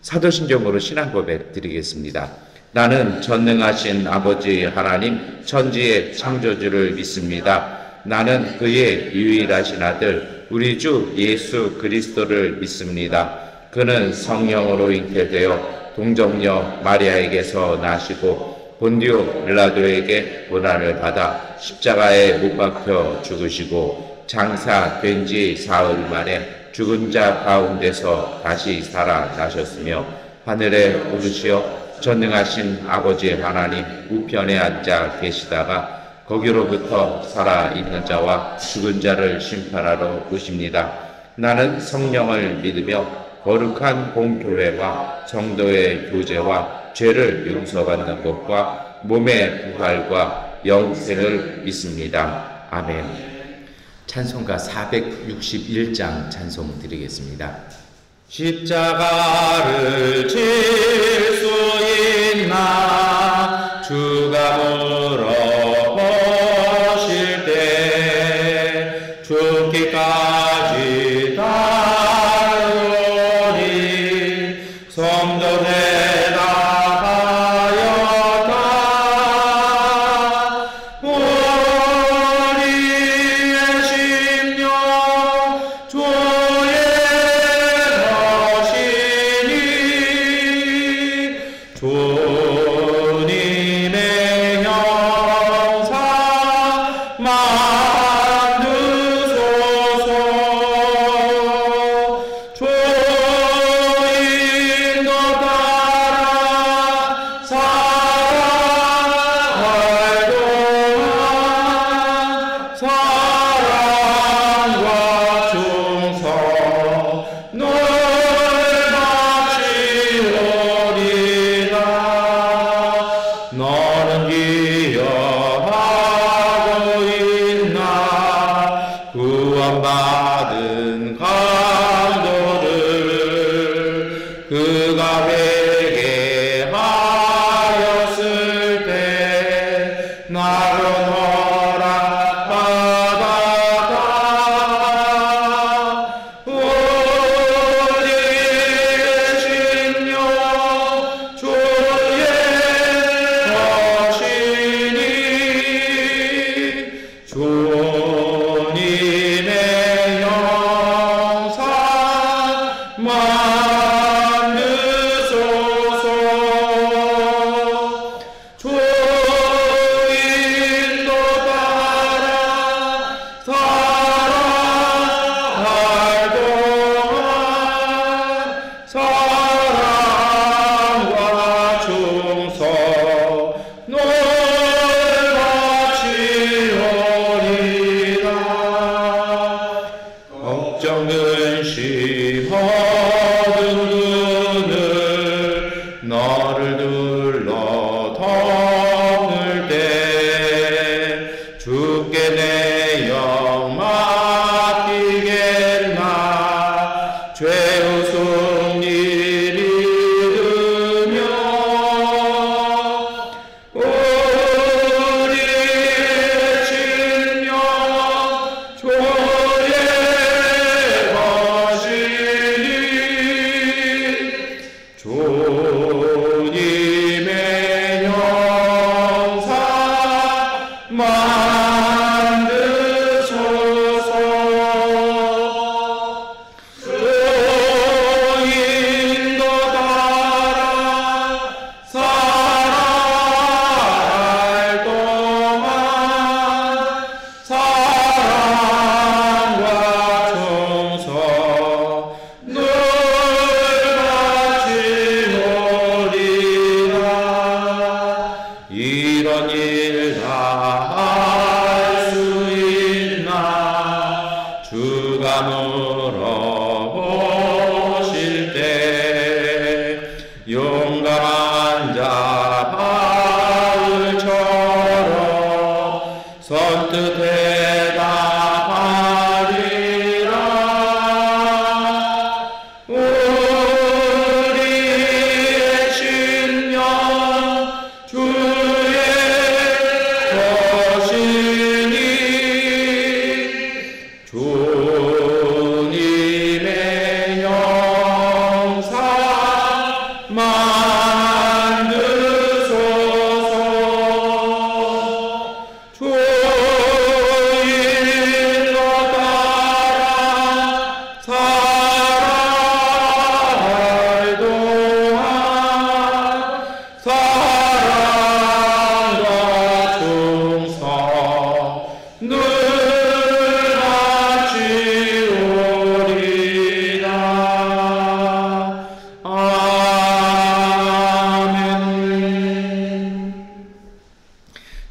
사도신경으로 신앙 고백 드리겠습니다. 나는 전능하신 아버지 하나님 천지의 창조주를 믿습니다. 나는 그의 유일하신 아들 우리 주 예수 그리스도를 믿습니다. 그는 성령으로 잉태되어 동정녀 마리아에게서 나시고 본디오 빌라도에게 고난을 받아 십자가에 못 박혀 죽으시고 장사된 지 사흘 만에 죽은 자 가운데서 다시 살아나셨으며 하늘에 오르시어 전능하신 아버지 하나님 우편에 앉아 계시다가 거기로부터 살아있는 자와 죽은 자를 심판하러 오십니다. 나는 성령을 믿으며 거룩한 공교회와 성도의 교제와 죄를 용서받는 것과 몸의 부활과 영생을 믿습니다. 아멘. 찬송가 461장 찬송 드리겠습니다. 십자가를 질 수 있나 주가 물어보실 때 죽기까지 다루리 성도 대답하였다. 우리의 심령 주의 것이니 주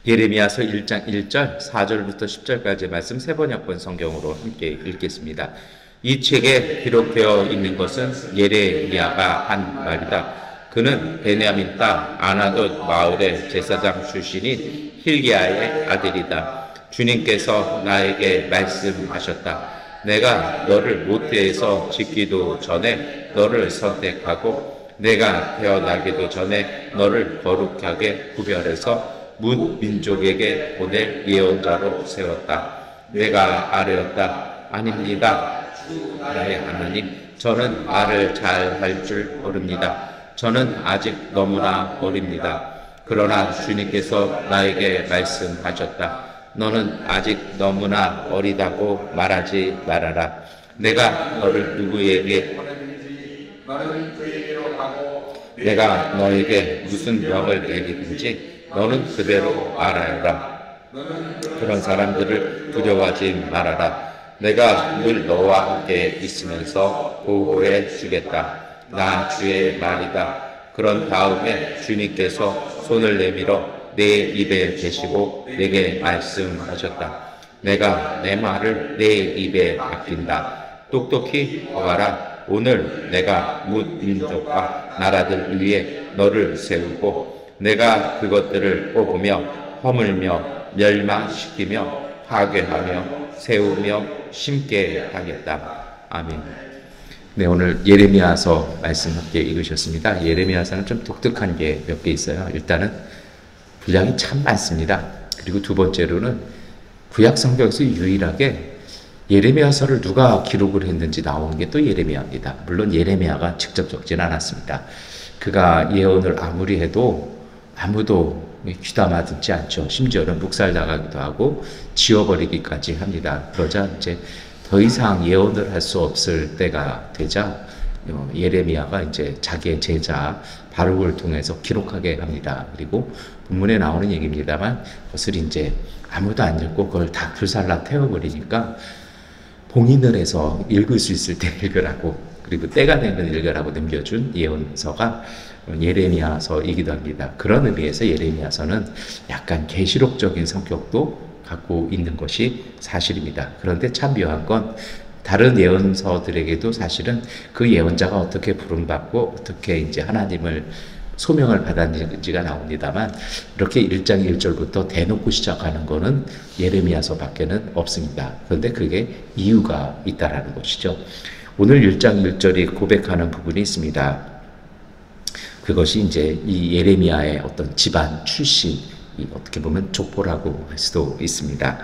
예레미야서 1장 1절 4절부터 10절까지의 말씀 세 번역본 성경으로 함께 읽겠습니다. 이 책에 기록되어 있는 것은 예레미야가 한 말이다. 그는 베냐민 땅 아나돗 마을의 제사장 출신인 힐기야의 아들이다. 주님께서 나에게 말씀하셨다. 내가 너를 모태에서 짓기도 전에 너를 선택하고 내가 태어나기도 전에 너를 거룩하게 구별해서 문 민족에게 보낼 예언자로 세웠다. 내가 아뢰었다. 아닙니다. 나의 하나님, 저는 말을 잘 할 줄 모릅니다. 저는 아직 너무나 어립니다. 그러나 주님께서 나에게 말씀하셨다. 너는 아직 너무나 어리다고 말하지 말아라. 내가 너를 누구에게 내가 너에게 무슨 명을 내리든지 너는 그대로 알아라. 그런 사람들을 두려워하지 말아라. 내가 늘 너와 함께 있으면서 보호해 주겠다. 나 주의 말이다. 그런 다음에 주님께서 손을 내밀어 내 입에 대시고 내게 말씀하셨다. 내가 내 말을 내 입에 맡긴다. 똑똑히 거하라. 오늘 내가 뭇 민족과 나라들 위에 너를 세우고 내가 그것들을 뽑으며 허물며 멸망시키며 파괴하며 세우며 심게 하겠다. 아멘. 네, 오늘 예레미야서 말씀 함께 읽으셨습니다. 예레미야서는 좀 독특한 게 몇 개 있어요. 일단은 분량이 참 많습니다. 그리고 두 번째로는 구약 성경에서 유일하게 예레미야서를 누가 기록을 했는지 나오는 게 또 예레미야입니다. 물론 예레미야가 직접 적지는 않았습니다. 그가 예언을 아무리 해도 아무도 귀담아 듣지 않죠. 심지어는 묵살당하기도 하고 지워버리기까지 합니다. 그러자 이제 더 이상 예언을 할 수 없을 때가 되자 예레미야가 이제 자기의 제자 바룩을 통해서 기록하게 합니다. 그리고 본문에 나오는 얘기입니다만 그것을 이제 아무도 안 읽고 그걸 다 불살라 태워버리니까 봉인을 해서 읽을 수 있을 때 읽으라고, 그리고 때가 되면 읽으라고 남겨준 예언서가 예레미야서이기도 합니다. 그런 의미에서 예레미야서는 약간 계시록적인 성격도 갖고 있는 것이 사실입니다. 그런데 참 묘한 건 다른 예언서들에게도 사실은 그 예언자가 어떻게 부름받고 어떻게 이제 하나님을 소명을 받았는지가 나옵니다만 이렇게 1장 1절부터 대놓고 시작하는 거는 예레미야서밖에는 없습니다. 그런데 그게 이유가 있다라는 것이죠. 오늘 1장 1절이 고백하는 부분이 있습니다. 그것이 이제 이 예레미야의 어떤 집안 출신, 어떻게 보면 족보라고 할 수도 있습니다.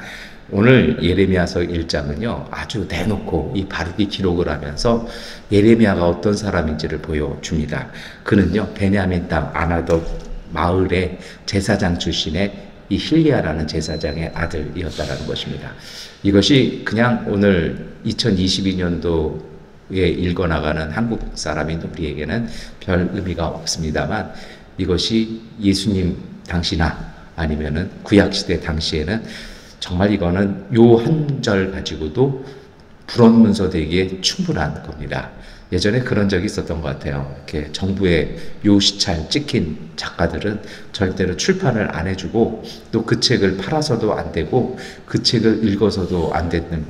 오늘 예레미야서 1장은요 아주 대놓고 이 바룩이 기록을 하면서 예레미야가 어떤 사람인지를 보여줍니다. 그는요 베냐민 땅 아나돗 마을의 제사장 출신의 이 힐리야라는 제사장의 아들이었다라는 것입니다. 이것이 그냥 오늘 2022년도에 읽어나가는 한국 사람인 우리에게는 별 의미가 없습니다만 이것이 예수님 당시나 아니면은 구약시대 당시에는 정말 이거는 요 한 절 가지고도 불원문서 되기에 충분한 겁니다. 예전에 그런 적이 있었던 것 같아요. 이렇게 정부의 요 시찰 찍힌 작가들은 절대로 출판을 안 해주고 또 그 책을 팔아서도 안 되고 그 책을 읽어서도 안 되는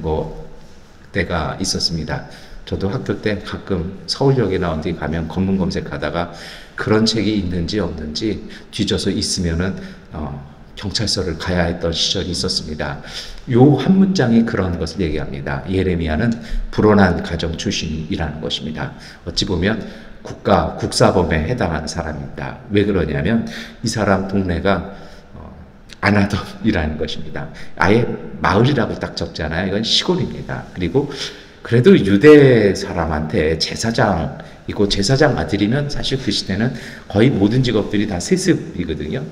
때가 있었습니다. 저도 학교 때 가끔 서울역에 나온 데 가면 검문 검색하다가 그런 책이 있는지 없는지 뒤져서 있으면은 경찰서를 가야 했던 시절이 있었습니다. 요 한 문장이 그런 것을 얘기합니다. 예레미야는 불온한 가정 출신이라는 것입니다. 어찌 보면 국사범에 해당하는 사람입니다. 왜 그러냐면 이 사람 동네가 아나돗이라는 것입니다. 아예 마을이라고 딱 적잖아요. 이건 시골입니다. 그리고 그래도 유대 사람한테 제사장이고 제사장 아들이면 사실 그 시대는 거의 모든 직업들이 다 세습이거든요.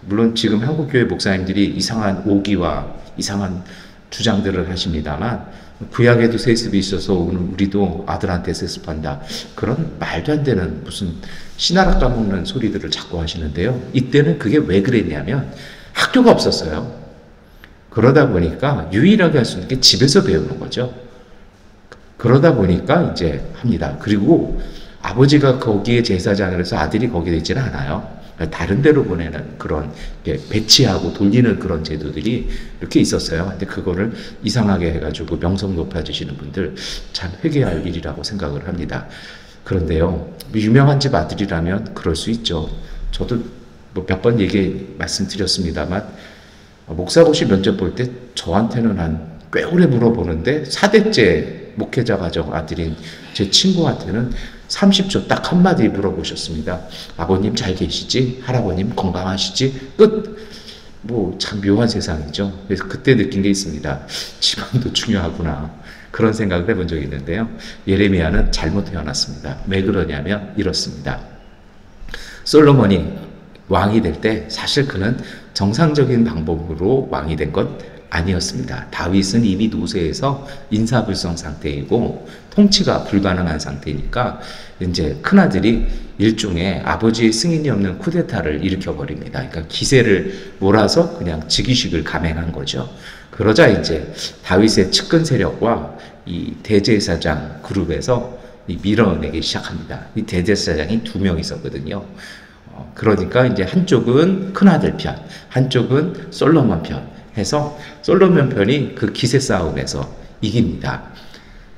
물론 지금 한국교회 목사님들이 이상한 오기와 이상한 주장들을 하십니다만 구약에도 세습이 있어서 우리도 아들한테 세습한다. 그런 말도 안 되는 무슨 신하락 까먹는 소리들을 자꾸 하시는데요. 이때는 그게 왜 그랬냐면 학교가 없었어요. 그러다 보니까 유일하게 할 수 있는 게 집에서 배우는 거죠. 그러다 보니까 이제 합니다. 그리고 아버지가 거기에 제사장이라서 아들이 거기에 있지는 않아요. 다른 데로 보내는 그런 배치하고 돌리는 그런 제도들이 이렇게 있었어요. 근데 그거를 이상하게 해가지고 명성 높아지시는 분들 참 회개할 일이라고 생각을 합니다. 그런데요, 유명한 집 아들이라면 그럴 수 있죠. 저도 뭐 몇 번 말씀드렸습니다만, 목사고시 면접 볼 때 저한테는 한 꽤 오래 물어보는데 4대째 목회자 가정 아들인 제 친구한테는 30초 딱 한마디 물어보셨습니다. 아버님 잘 계시지? 할아버님 건강하시지? 끝! 뭐 참 묘한 세상이죠. 그래서 그때 느낀 게 있습니다. 집안도 중요하구나. 그런 생각을 해본 적이 있는데요. 예레미야는 잘못 태어났습니다. 왜 그러냐면 이렇습니다. 솔로몬이 왕이 될 때 사실 그는 정상적인 방법으로 왕이 된 것 아니었습니다. 다윗은 이미 노쇠해서 인사불성 상태이고 통치가 불가능한 상태니까 이제 큰아들이 일종의 아버지의 승인이 없는 쿠데타를 일으켜버립니다. 그러니까 기세를 몰아서 그냥 즉위식을 감행한 거죠. 그러자 이제 다윗의 측근 세력과 이 대제사장 그룹에서 밀어내기 시작합니다. 이 대제사장이 2명 있었거든요. 그러니까 이제 한쪽은 큰아들 편, 한쪽은 솔로몬 편 해서 솔로몬 편이 그 기세 싸움에서 이깁니다.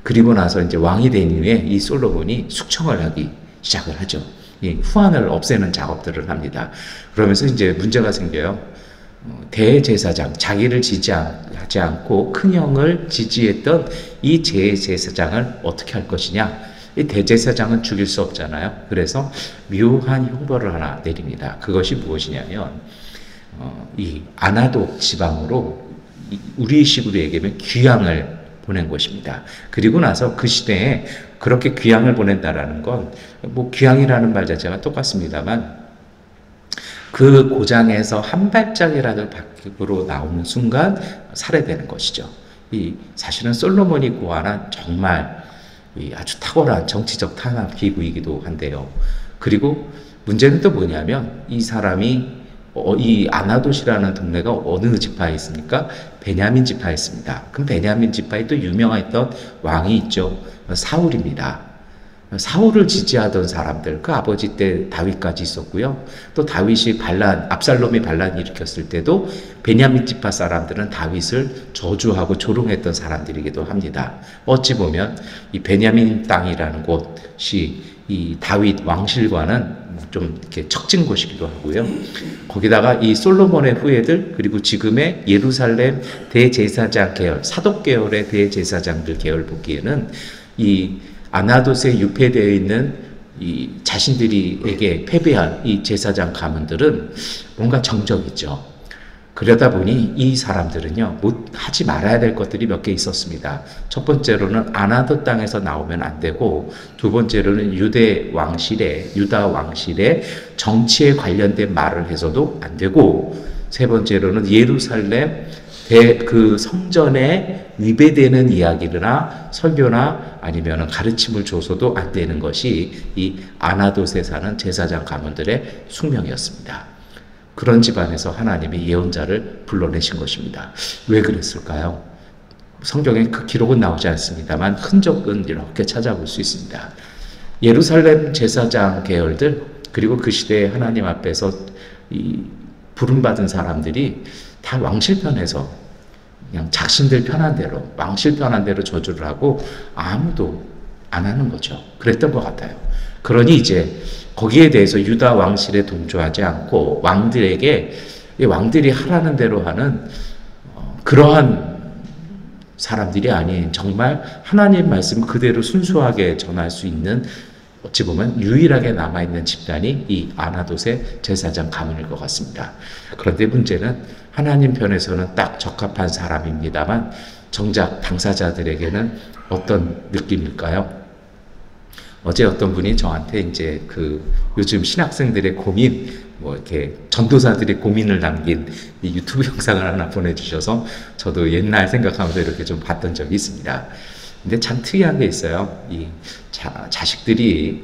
그리고 나서 이제 왕이 된 이후에 이 솔로몬이 숙청을 하기 시작을 하죠. 이 후환을 없애는 작업들을 합니다. 그러면서 이제 문제가 생겨요. 대제사장, 자기를 지지하지 않고 큰형을 지지했던 이 제사장을 어떻게 할 것이냐. 이 대제사장은 죽일 수 없잖아요. 그래서 묘한 형벌을 하나 내립니다. 그것이 무엇이냐면 이 아나독 지방으로 우리식으로 얘기하면 귀양을 보낸 것입니다. 그리고 나서 그 시대에 그렇게 귀양을 보낸다라는 건 뭐 귀양이라는 말 자체가 똑같습니다만 그 고장에서 한 발짝이라도 밖으로 나오는 순간 살해되는 것이죠. 이 사실은 솔로몬이 고안한 정말 아주 탁월한 정치적 탄압 기구이기도 한데요. 그리고 문제는 또 뭐냐면 이 사람이 이 아나돗이라는 동네가 어느 지파에 있습니까? 베냐민 지파에 있습니다. 그럼 베냐민 지파에 또 유명했던 왕이 있죠. 사울입니다. 사울을 지지하던 사람들, 그 아버지 때 다윗까지 있었고요. 또 다윗이 압살롬이 반란 일으켰을 때도 베냐민 지파 사람들은 다윗을 저주하고 조롱했던 사람들이기도 합니다. 어찌 보면 이 베냐민 땅이라는 곳이 이 다윗 왕실과는 좀 이렇게 척진 곳이기도 하고요. 거기다가 이 솔로몬의 후예들 그리고 지금의 예루살렘 대제사장 계열, 사독 계열의 대제사장들 계열 보기에는 이 아나돗에 유폐되어 있는 이 자신들에게 패배한 이 제사장 가문들은 뭔가 정적이죠. 그러다 보니 이 사람들은요, 하지 말아야 될 것들이 몇 개 있었습니다. 첫 번째로는 아나돗 땅에서 나오면 안 되고, 두 번째로는 유다 왕실의 정치에 관련된 말을 해서도 안 되고, 세 번째로는 예루살렘 그 성전에 위배되는 이야기나 설교나 아니면 가르침을 줘서도 안 되는 것이 이 아나돗에 사는 제사장 가문들의 숙명이었습니다. 그런 집안에서 하나님이 예언자를 불러내신 것입니다. 왜 그랬을까요? 성경에 그 기록은 나오지 않습니다만 흔적은 이렇게 찾아볼 수 있습니다. 예루살렘 제사장 계열들 그리고 그 시대에 하나님 앞에서 이 부름받은 사람들이 다 왕실편에서 그냥 자신들 편한 대로 왕실 편한 대로 저주를 하고 아무도 안 하는 거죠. 그랬던 것 같아요. 그러니 이제 거기에 대해서 유다 왕실에 동조하지 않고 왕들이 하라는 대로 하는 그러한 사람들이 아닌 정말 하나님 말씀 그대로 순수하게 전할 수 있는 어찌 보면 유일하게 남아있는 집단이 이 아나돗의 제사장 가문일 것 같습니다. 그런데 문제는 하나님 편에서는 딱 적합한 사람입니다만 정작 당사자들에게는 어떤 느낌일까요? 어제 어떤 분이 저한테 이제 요즘 신학생들의 고민, 이렇게 전도사들의 고민을 남긴 이 유튜브 영상을 하나 보내주셔서 저도 옛날 생각하면서 이렇게 좀 봤던 적이 있습니다. 근데 참 특이한 게 있어요. 이 자식들이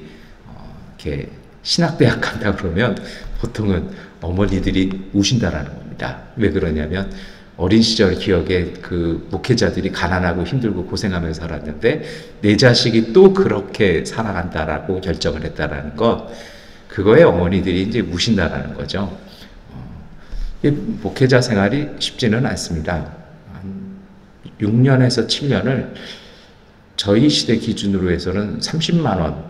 이렇게 신학대학 간다 그러면 보통은 어머니들이 우신다라는 겁니다. 왜 그러냐면 어린 시절 기억에 그 목회자들이 가난하고 힘들고 고생하면서 살았는데 내 자식이 또 그렇게 살아간다라고 결정을 했다라는 것, 그거에 어머니들이 이제 무신다라는 거죠. 이 목회자 생활이 쉽지는 않습니다. 한 6년에서 7년을 저희 시대 기준으로 해서는 30만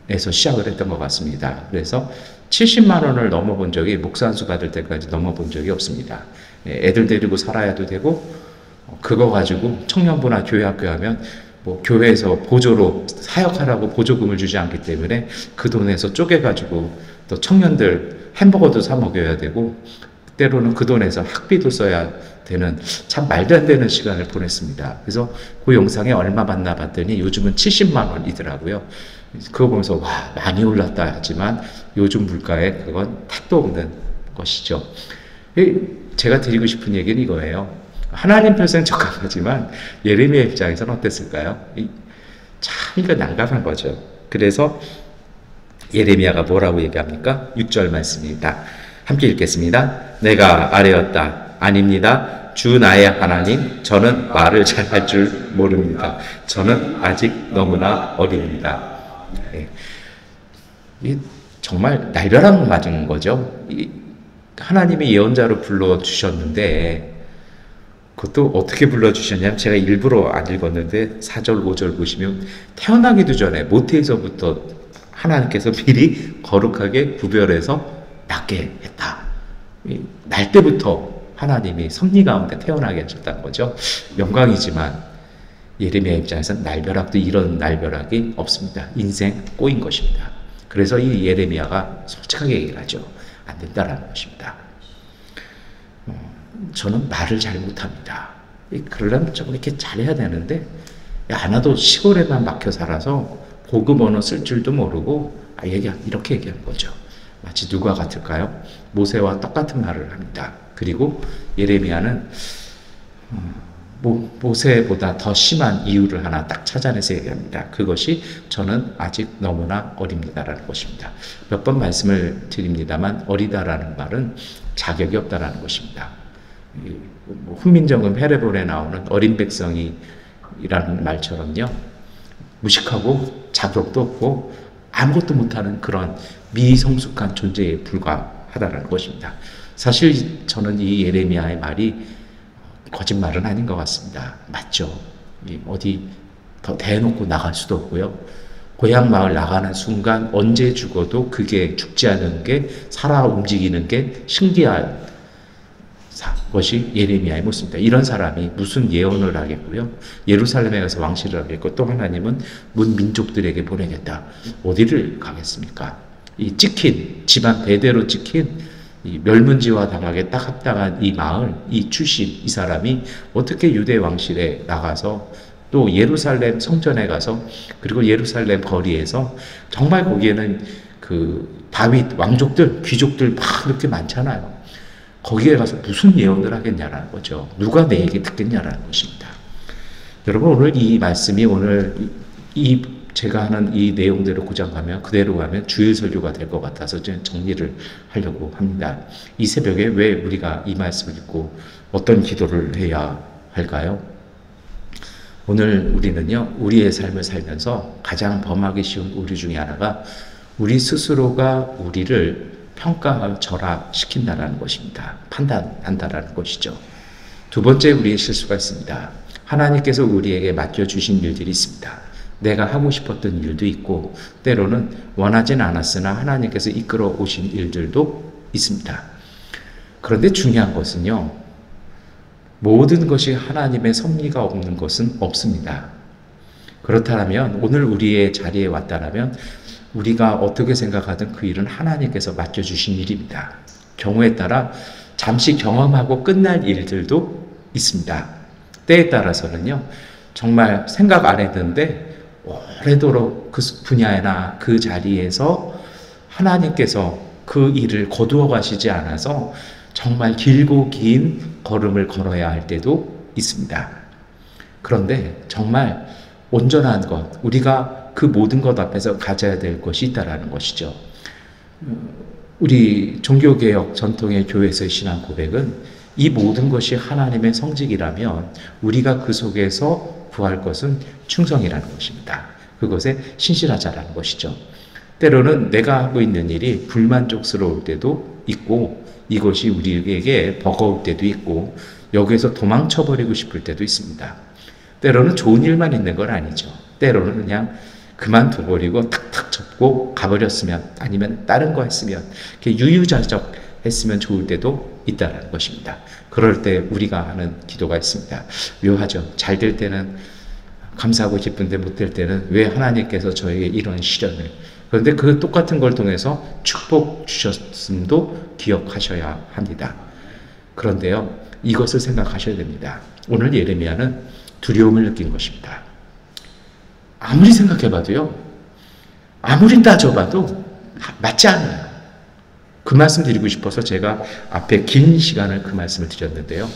원에서 시작을 했던 것 같습니다. 그래서 70만 원을 넘어본 적이, 목사 안수 받을 때까지 넘어본 적이 없습니다. 애들 데리고 살아야도 되고, 그거 가지고 청년부나 교회학교 하면 뭐 교회에서 보조로 사역하라고 보조금을 주지 않기 때문에 그 돈에서 쪼개가지고 또 청년들 햄버거도 사 먹여야 되고, 때로는 그 돈에서 학비도 써야 되는 참 말도 안 되는 시간을 보냈습니다. 그래서 그 영상에 얼마 받나 봤더니 요즘은 70만 원이더라고요. 그거 보면서 와, 많이 올랐다 하지만 요즘 물가에 그건 택도 없는 것이죠. 제가 드리고 싶은 얘기는 이거예요. 하나님 편에서는 적합하지만 예레미야 입장에서는 어땠을까요? 참 이거 난감한 거죠. 그래서 예레미야가 뭐라고 얘기합니까? 6절 말씀입니다. 함께 읽겠습니다. 내가 아뢰었다. 아닙니다. 주 나의 하나님, 저는 말을 잘 할 줄 모릅니다. 저는 아직 너무나 어립니다. 정말 날벼락 맞은 거죠. 하나님이 예언자로 불러주셨는데, 그것도 어떻게 불러주셨냐면, 제가 일부러 안 읽었는데 4절 5절 보시면 태어나기도 전에 모태에서부터 하나님께서 미리 거룩하게 구별해서 낳게 했다. 날 때부터 하나님이 섭리 가운데 태어나게 하셨다는 거죠. 영광이지만 예레미야 입장에서는 날벼락도 이런 날벼락이 없습니다. 인생 꼬인 것입니다. 그래서 이 예레미야가 솔직하게 얘기를 하죠. 안 된다라는 것입니다. 저는 말을 잘 못합니다. 그러려면 좀 이렇게 잘해야 되는데, 하나도 시골에만 막혀 살아서 고급 언어 쓸 줄도 모르고 이렇게 얘기한 거죠. 마치 누가 같을까요? 모세와 똑같은 말을 합니다. 그리고 예레미야는 모세보다 더 심한 이유를 하나 딱 찾아내서 얘기합니다. 그것이 저는 아직 너무나 어립니다라는 것입니다. 몇 번 말씀을 드립니다만 어리다라는 말은 자격이 없다라는 것입니다. 훈민정음 헤레볼에 나오는 어린 백성이라는 말처럼요, 무식하고 자격도 없고 아무것도 못하는 그런 미성숙한 존재에 불과하다는 것입니다. 사실 저는 이 예레미야의 말이 거짓말은 아닌 것 같습니다. 맞죠? 어디 더 대놓고 나갈 수도 없고요. 고향 마을 나가는 순간 언제 죽어도 그게 죽지 않은 게, 살아 움직이는 게 신기한 것이 예레미야의 모습입니다. 이런 사람이 무슨 예언을 하겠고요. 예루살렘에 가서 왕실을 하겠고, 또 하나님은 문 민족들에게 보내겠다. 어디를 가겠습니까? 이 찍힌, 집안 대대로 찍힌 이 멸문지와 당하게 딱 합당한 이 마을, 이 출신, 이 사람이 어떻게 유대 왕실에 나가서 또 예루살렘 성전에 가서, 그리고 예루살렘 거리에서, 정말 거기에는 그 다윗 왕족들, 귀족들 막 이렇게 많잖아요. 거기에 가서 무슨 예언을 하겠냐라는 거죠. 누가 내 얘기 듣겠냐라는 것입니다. 여러분, 오늘 이 말씀이, 오늘 제가 하는 이 내용대로 고장 가면, 그대로 가면 주일 설교가 될 것 같아서 정리를 하려고 합니다. 이 새벽에 왜 우리가 이 말씀을 듣고 어떤 기도를 해야 할까요? 오늘 우리는요, 우리의 삶을 살면서 가장 범하기 쉬운 오류 중에 하나가 우리 스스로가 우리를 평가절하시킨다라는 것입니다. 판단한다라는 것이죠. 두 번째, 우리의 실수가 있습니다. 하나님께서 우리에게 맡겨주신 일들이 있습니다. 내가 하고 싶었던 일도 있고, 때로는 원하진 않았으나 하나님께서 이끌어 오신 일들도 있습니다. 그런데 중요한 것은요, 모든 것이 하나님의 섭리가 없는 것은 없습니다. 그렇다면 오늘 우리의 자리에 왔다라면 우리가 어떻게 생각하든 그 일은 하나님께서 맡겨주신 일입니다. 경우에 따라 잠시 경험하고 끝날 일들도 있습니다. 때에 따라서는요, 정말 생각 안 했는데 오래도록 그 분야나 그 자리에서 하나님께서 그 일을 거두어 가시지 않아서 정말 길고 긴 걸음을 걸어야 할 때도 있습니다. 그런데 정말 온전한 것, 우리가 그 모든 것 앞에서 가져야 될 것이 있다라는 것이죠. 우리 종교개혁 전통의 교회에서의 신앙 고백은 이 모든 것이 하나님의 성직이라면 우리가 그 속에서 구할 것은 충성이라는 것입니다. 그것에 신실하자라는 것이죠. 때로는 내가 하고 있는 일이 불만족스러울 때도 있고 이것이 우리에게 버거울 때도 있고 여기에서 도망쳐버리고 싶을 때도 있습니다. 때로는 좋은 일만 있는 건 아니죠. 때로는 그냥 그만둬버리고 탁탁 접고 가버렸으면 아니면 다른 거 했으면 이렇게 유유자적 했으면 좋을 때도 있다는 것입니다. 그럴 때 우리가 하는 기도가 있습니다. 묘하죠. 잘 될 때는 감사하고 기쁜데 못 될 때는 왜 하나님께서 저에게 이런 시련을, 그런데 그 똑같은 걸 통해서 축복 주셨음도 기억하셔야 합니다. 그런데요, 이것을 생각하셔야 됩니다. 오늘 예레미야는 두려움을 느낀 것입니다. 아무리 생각해봐도요, 아무리 따져봐도 맞지 않아요. 그 말씀 드리고 싶어서 제가 앞에 긴 시간을 그 말씀을 드렸는데요.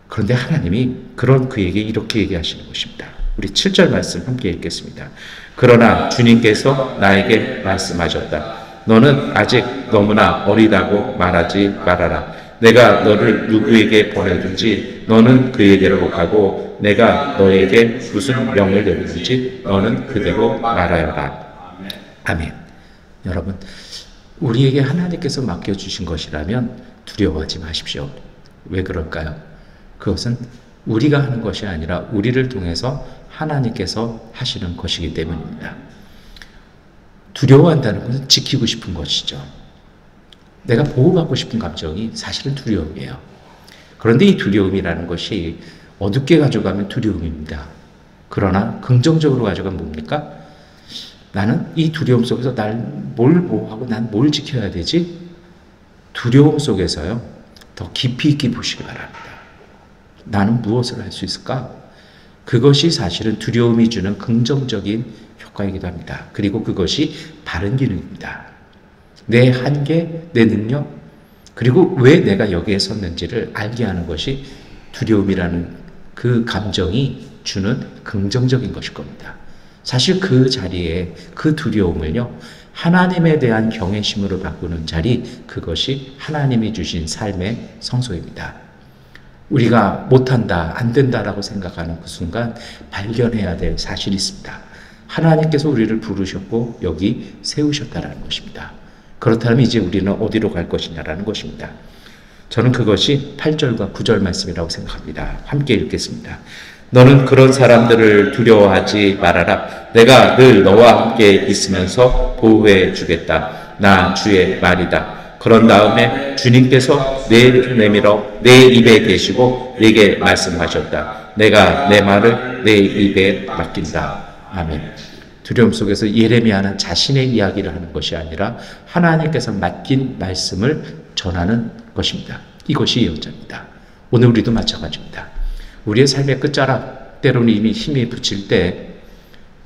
그런데 하나님이 그런 그에게 이렇게 얘기하시는 것입니다. 우리 7절 말씀 함께 읽겠습니다. 그러나 주님께서 나에게 말씀하셨다. 너는 아직 너무나 어리다고 말하지 말아라. 내가 너를 누구에게 보내든지 너는 그에게로 가고 내가 너에게 무슨 명을 내리든지 너는 그대로 말하여라. 아멘. 여러분, 우리에게 하나님께서 맡겨주신 것이라면 두려워하지 마십시오. 왜 그럴까요? 그것은 우리가 하는 것이 아니라 우리를 통해서 하나님께서 하시는 것이기 때문입니다. 두려워한다는 것은 지키고 싶은 것이죠. 내가 보호받고 싶은 감정이 사실은 두려움이에요. 그런데 이 두려움이라는 것이 어둡게 가져가면 두려움입니다. 그러나 긍정적으로 가져가면 뭡니까? 나는 이 두려움 속에서 날 뭘 보호하고 난 뭘 지켜야 되지? 두려움 속에서요, 더 깊이 있게 보시기 바랍니다. 나는 무엇을 할 수 있을까? 그것이 사실은 두려움이 주는 긍정적인 효과이기도 합니다. 그리고 그것이 바른 기능입니다. 내 한계, 내 능력, 그리고 왜 내가 여기에 섰는지를 알게 하는 것이 두려움이라는 그 감정이 주는 긍정적인 것일 겁니다. 사실 그 자리에 그 두려움을요, 하나님에 대한 경외심으로 바꾸는 자리, 그것이 하나님이 주신 삶의 성소입니다. 우리가 못한다, 안 된다라고 생각하는 그 순간 발견해야 될 사실이 있습니다. 하나님께서 우리를 부르셨고 여기 세우셨다는 것입니다. 그렇다면 이제 우리는 어디로 갈 것이냐라는 것입니다. 저는 그것이 8절과 9절 말씀이라고 생각합니다. 함께 읽겠습니다. 너는 그런 사람들을 두려워하지 말아라. 내가 늘 너와 함께 있으면서 보호해 주겠다. 나 주의 말이다. 그런 다음에 주님께서 내 내밀어 내 입에 계시고 내게 말씀하셨다. 내가 내 말을 내 입에 맡긴다. 아멘. 두려움 속에서 예레미야는 자신의 이야기를 하는 것이 아니라 하나님께서 맡긴 말씀을 전하는 것입니다. 이것이 예언자입니다. 오늘 우리도 마찬가지입니다. 우리의 삶의 끝자락, 때로는 이미 힘이 붙일 때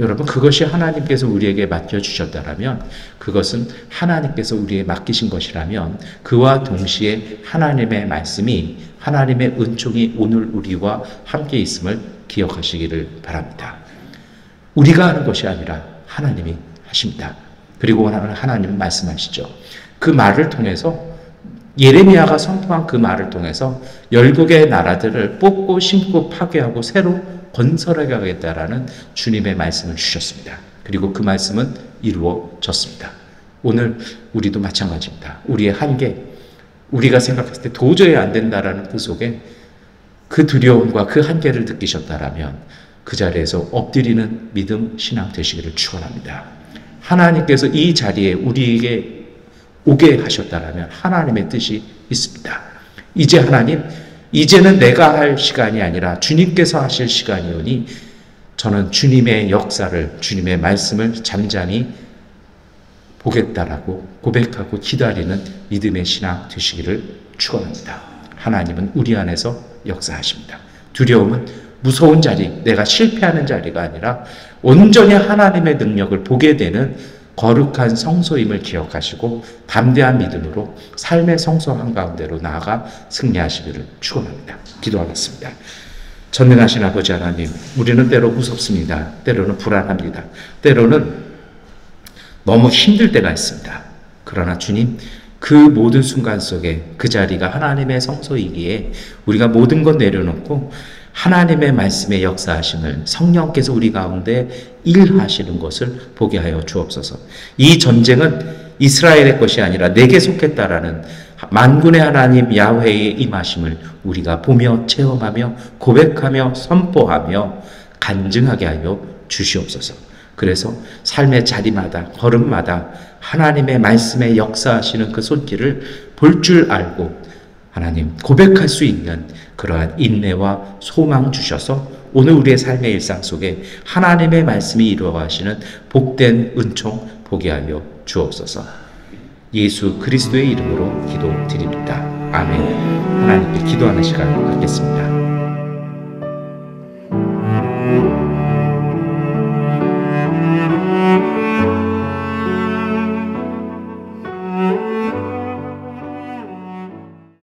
여러분, 그것이 하나님께서 우리에게 맡겨주셨다라면, 그것은 하나님께서 우리에게 맡기신 것이라면 그와 동시에 하나님의 말씀이, 하나님의 은총이 오늘 우리와 함께 있음을 기억하시기를 바랍니다. 우리가 하는 것이 아니라 하나님이 하십니다. 그리고 하나님은 말씀하시죠. 그 말을 통해서, 예레미야가 선포한 그 말을 통해서 열국의 나라들을 뽑고 심고 파괴하고 새로 건설해 가겠다라는 주님의 말씀을 주셨습니다. 그리고 그 말씀은 이루어졌습니다. 오늘 우리도 마찬가지입니다. 우리의 한계, 우리가 생각했을 때 도저히 안 된다라는 그 속에 그 두려움과 그 한계를 느끼셨다라면 그 자리에서 엎드리는 믿음, 신앙 되시기를 축원합니다. 하나님께서 이 자리에 우리에게 오게 하셨다라면 하나님의 뜻이 있습니다. 이제 하나님, 이제는 내가 할 시간이 아니라 주님께서 하실 시간이오니 저는 주님의 역사를, 주님의 말씀을 잠잠히 보겠다라고 고백하고 기다리는 믿음의 신앙 되시기를 축원합니다. 하나님은 우리 안에서 역사하십니다. 두려움은 무서운 자리, 내가 실패하는 자리가 아니라 온전히 하나님의 능력을 보게 되는 거룩한 성소임을 기억하시고 담대한 믿음으로 삶의 성소 한가운데로 나아가 승리하시기를 축원합니다. 기도하겠습니다. 전능하신 아버지 하나님, 우리는 때로 무섭습니다. 때로는 불안합니다. 때로는 너무 힘들 때가 있습니다. 그러나 주님, 그 모든 순간 속에 그 자리가 하나님의 성소이기에 우리가 모든 것 내려놓고 하나님의 말씀의 역사하심을 성령께서 우리 가운데 일하시는 것을 보게 하여 주옵소서. 이 전쟁은 이스라엘의 것이 아니라 내게 속했다라는 만군의 하나님 야훼의 임하심을 우리가 보며 체험하며 고백하며 선포하며 간증하게 하여 주시옵소서. 그래서 삶의 자리마다 걸음마다 하나님의 말씀에 역사하시는 그 손길을 볼 줄 알고 하나님 고백할 수 있는 그러한 인내와 소망 주셔서 오늘 우리의 삶의 일상 속에 하나님의 말씀이 이루어가시는 복된 은총 보게 하여 주옵소서. 예수 그리스도의 이름으로 기도드립니다. 아멘. 하나님께 기도하는 시간 갖겠습니다.